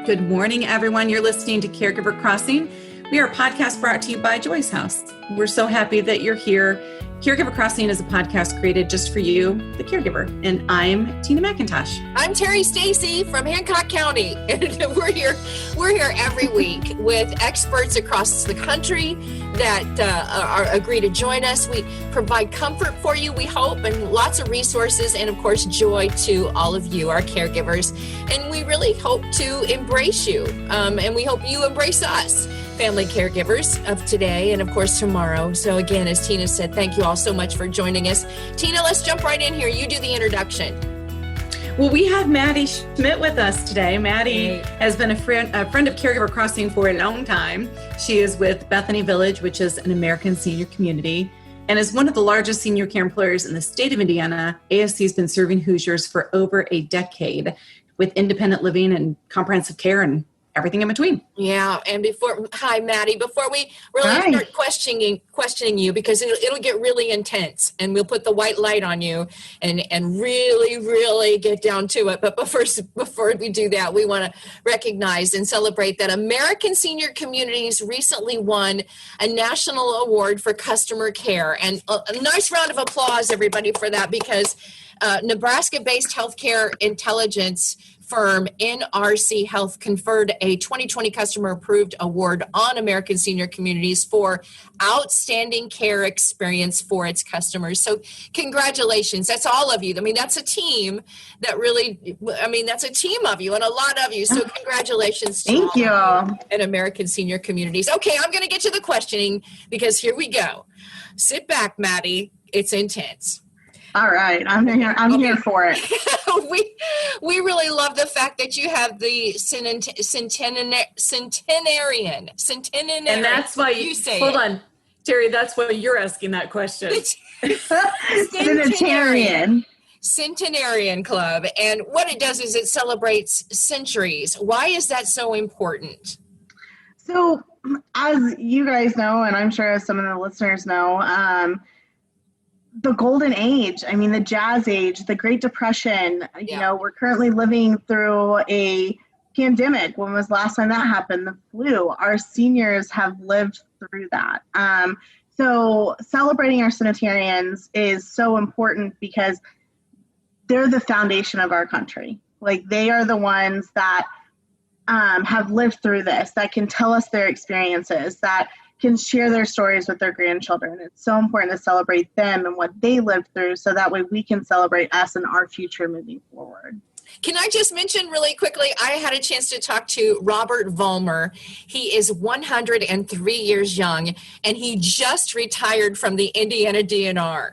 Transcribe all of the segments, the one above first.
Good morning, everyone. You're listening to Caregiver Crossing. We are a podcast brought to you by Joy's House. We're so happy that you're here. Caregiver Crossing is a podcast created just for you, the caregiver. And I'm Tina McIntosh. I'm Terry Stacy from Hancock County. And we're here every week with experts across the country that agree to join us. We provide comfort for you, we hope, and lots of resources, and of course, joy to all of you, our caregivers. And we really hope to embrace you, and we hope you embrace us, family caregivers of today and of course tomorrow. So again, as Tina said, thank you all so much for joining us. Tina, let's jump right in here. You do the introduction. Well, we have Madison Schmitt with us today. Maddie has been a friend of Caregiver Crossing for a long time. She is with Bethany Village, which is an American senior community, and is one of the largest senior care employers in the state of Indiana. ASC has been serving Hoosiers for over a decade with independent living and comprehensive care and everything in between. Yeah, and hi Maddie, before we really start questioning you, because it'll get really intense, and we'll put the white light on you and really get down to it. But before we do that, we want to recognize and celebrate that American Senior Communities recently won a national award for customer care, and a nice round of applause, everybody, for that, because Nebraska-based healthcare intelligence firm NRC Health conferred a 2020 Customer Approved Award on American Senior Communities for outstanding care experience for its customers. So congratulations. That's all of you. I mean, that's a team that's a team of you and a lot of you. So congratulations to Thank you. And American Senior Communities. Okay, I'm going to get to the questioning because here we go. Sit back, Maddie. It's intense. All right, I'm here for it. we really love the fact that you have the Centenarian. And that's why you say hold on, Terry, that's why you're asking that question. Centenarian Club. And what it does is it celebrates centuries. Why is that so important? So, as you guys know, and I'm sure as some of the listeners know, the golden age, the jazz age, the Great Depression, we're currently living through a pandemic. When was the last time that happened? The flu. Our seniors have lived through that. So celebrating our Centenarians is so important because they're the foundation of our country. Like, they are the ones that have lived through this, that can tell us their experiences, that can share their stories with their grandchildren. It's so important to celebrate them and what they lived through, so that way we can celebrate us and our future moving forward. Can I just mention really quickly, I had a chance to talk to Robert Vollmer. He is 103 years young, and he just retired from the Indiana DNR.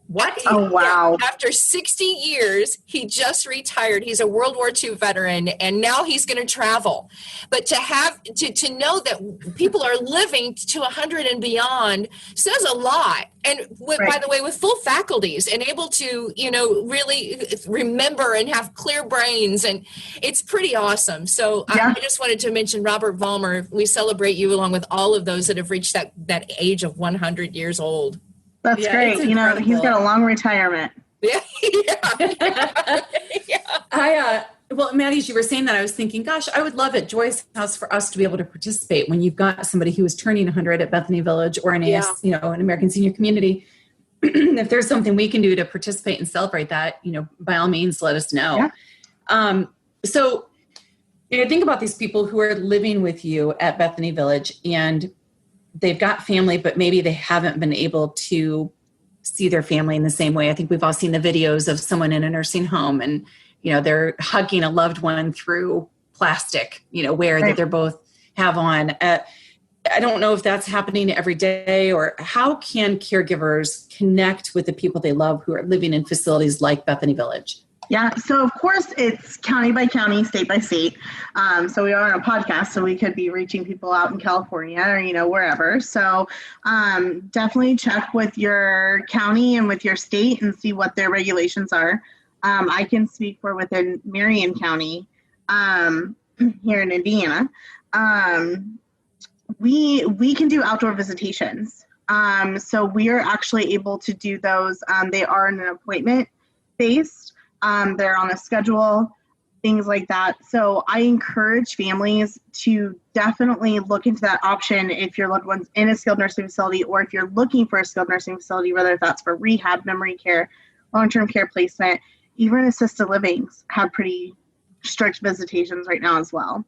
What? Oh, wow. Yeah, after 60 years, he just retired. He's a World War II veteran, and now he's going to travel. But to know that people are living to 100 and beyond says a lot. And by the way, with full faculties and able to, really remember and have clear brains, and it's pretty awesome. So I just wanted to mention Robert Vollmer. We celebrate you along with all of those that have reached that age of 100 years old. That's great. He's got a long retirement. Yeah. Well, Maddie, as you were saying that, I was thinking, gosh, I would love at Joy's House for us to be able to participate when you've got somebody who is turning 100 at Bethany Village or an an American Senior Community. If there's something we can do to participate and celebrate that, by all means, let us know. Yeah. So, think about these people who are living with you at Bethany Village, and they've got family, but maybe they haven't been able to see their family in the same way. I think we've all seen the videos of someone in a nursing home, and, they're hugging a loved one through plastic, that they're both have on. I don't know if that's happening every day, or how can caregivers connect with the people they love who are living in facilities like Bethany Village? Yeah, so of course it's county by county, state by state. So we are on a podcast, so we could be reaching people out in California or, wherever. So definitely check with your county and with your state and see what their regulations are. I can speak for within Marion County here in Indiana. We can do outdoor visitations. So we are actually able to do those. They are on an appointment based. They're on a schedule. things like that. So I encourage families to definitely look into that option if your loved one's in a skilled nursing facility, or if you're looking for a skilled nursing facility, whether that's for rehab, memory care, long-term care placement. Even assisted livings have pretty strict visitations right now as well.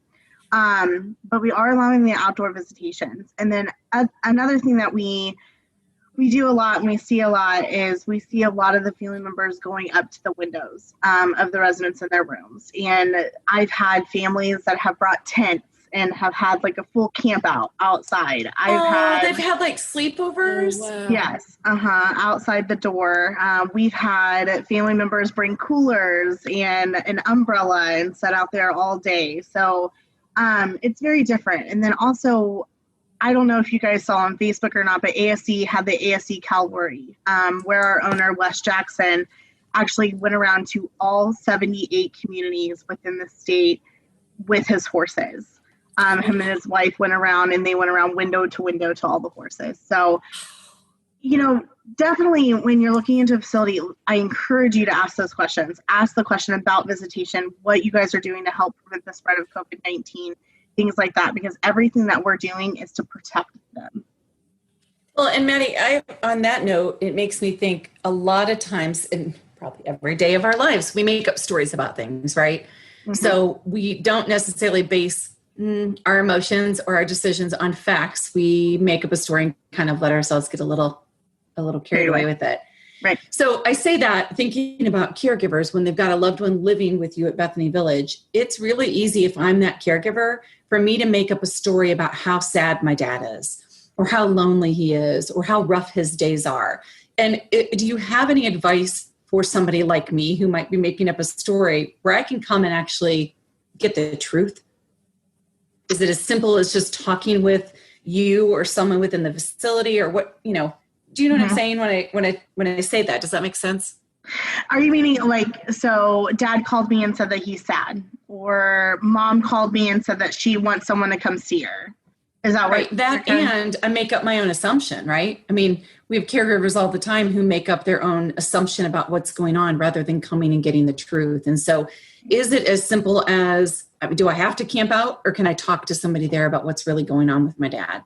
But we are allowing the outdoor visitations. And then another thing that we do a lot and we see a lot is we see a lot of the family members going up to the windows of the residents in their rooms. And I've had families that have brought tents and have had like a full camp out outside. They've had like sleepovers? Wow. Yes, outside the door. We've had family members bring coolers and an umbrella and sit out there all day. So it's very different. And then also, I don't know if you guys saw on Facebook or not, but ASC had the ASC Calvary, where our owner, Wes Jackson, actually went around to all 78 communities within the state with his horses. Him and his wife went around, and they went around window to window to all the horses. So, definitely when you're looking into a facility, I encourage you to ask those questions. Ask the question about visitation, what you guys are doing to help prevent the spread of COVID-19. Things like that, because everything that we're doing is to protect them. Well, and Maddie, on that note, it makes me think a lot of times, and probably every day of our lives, we make up stories about things, right? Mm-hmm. So we don't necessarily base our emotions or our decisions on facts. We make up a story and kind of let ourselves get a little carried away with it. Right. So I say that thinking about caregivers, when they've got a loved one living with you at Bethany Village, it's really easy if I'm that caregiver for me to make up a story about how sad my dad is, or how lonely he is, or how rough his days are. And do you have any advice for somebody like me who might be making up a story where I can come and actually get the truth? Is it as simple as just talking with you or someone within the facility, or what, do you know what I'm saying when I say that? Does that make sense? Are you meaning so dad called me and said that he's sad, or mom called me and said that she wants someone to come see her? Is that right? That, and I make up my own assumption, right? I mean, we have caregivers all the time who make up their own assumption about what's going on rather than coming and getting the truth. And so is it as simple as, do I have to camp out, or can I talk to somebody there about what's really going on with my dad?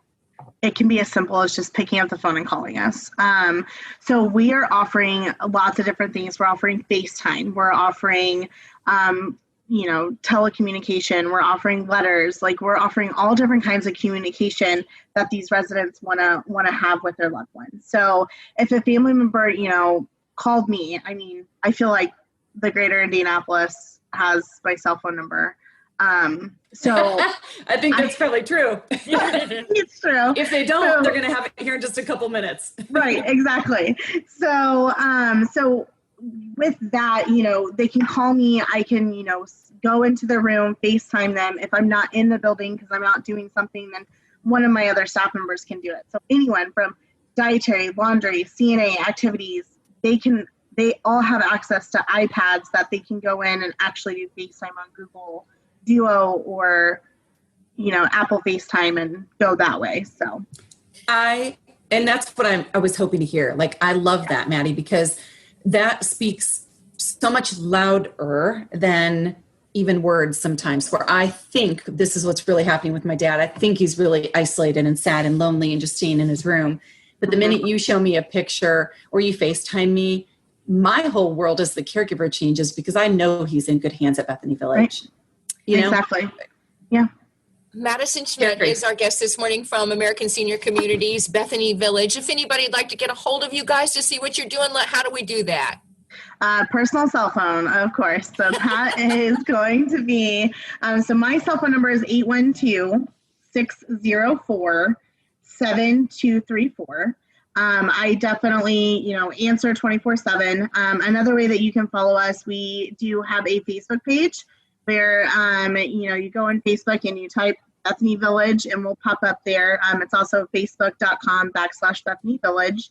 It can be as simple as just picking up the phone and calling us. So we are offering lots of different things. We're offering FaceTime. We're offering, telecommunication. We're offering letters. We're offering all different kinds of communication that these residents want to have with their loved ones. So if a family member, called me, I feel like the greater Indianapolis has my cell phone number. So I think that's probably true. It's true. If they don't, they're going to have it here in just a couple minutes. Right. Exactly. So with that, they can call me. I can, go into the room, FaceTime them. If I'm not in the building because I'm out doing something, then one of my other staff members can do it. So anyone from dietary, laundry, CNA, activities, they all have access to iPads that they can go in and actually do FaceTime on Google Duo or, Apple FaceTime and go that way. So and that's what I was hoping to hear. I love that, Maddie, because that speaks so much louder than even words sometimes, where I think this is what's really happening with my dad. I think he's really isolated and sad and lonely and just staying in his room. But the minute you show me a picture or you FaceTime me, my whole world as the caregiver changes, because I know he's in good hands at Bethany Village. Right. Exactly. Yeah. Madison Schmitt is our guest this morning from American Senior Communities, Bethany Village. If anybody would like to get a hold of you guys to see what you're doing, how do we do that? Personal cell phone, of course. So that is going to be, so my cell phone number is 812-604-7234. I definitely, answer 24/7. Another way that you can follow us, we do have a Facebook page where, you go on Facebook and you type Bethany Village and we'll pop up there. It's also facebook.com/Bethany Village.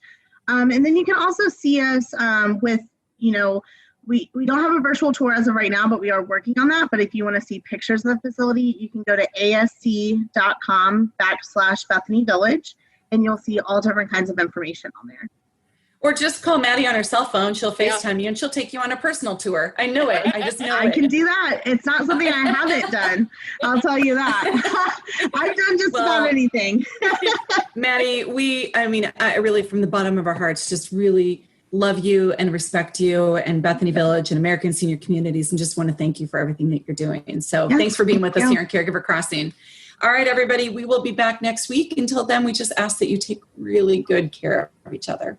And then you can also see us with, we don't have a virtual tour as of right now, but we are working on that. But if you want to see pictures of the facility, you can go to asc.com/Bethany Village, and you'll see all different kinds of information on there. Or just call Maddie on her cell phone. She'll FaceTime you and she'll take you on a personal tour. I know it. I just know I can do that. It's not something I haven't done. I'll tell you that. I've done just about anything. Maddie, I really, from the bottom of our hearts, just really love you and respect you and Bethany Village and American Senior Communities, and just want to thank you for everything that you're doing. And so thanks for being with us here on Caregiver Crossing. All right, everybody, we will be back next week. Until then, we just ask that you take really good care of each other.